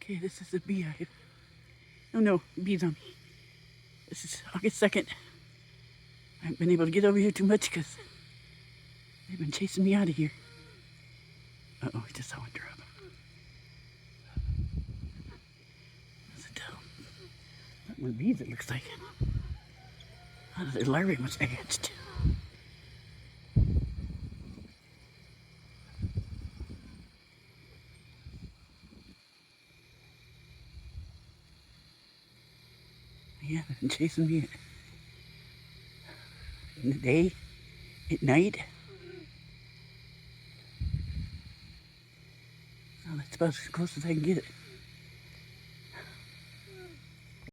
Okay, this is a bee hive. Oh no, bees on me. This is August 2nd. I haven't been able to get over here too much because they've been chasing me out of here. Uh-oh, I just saw one drop. That's a tail. Not one bees, it looks like. Oh, their larvae must have hatched. Yeah, they've been chasing me in the day, at night. Oh, that's about as close as I can get it.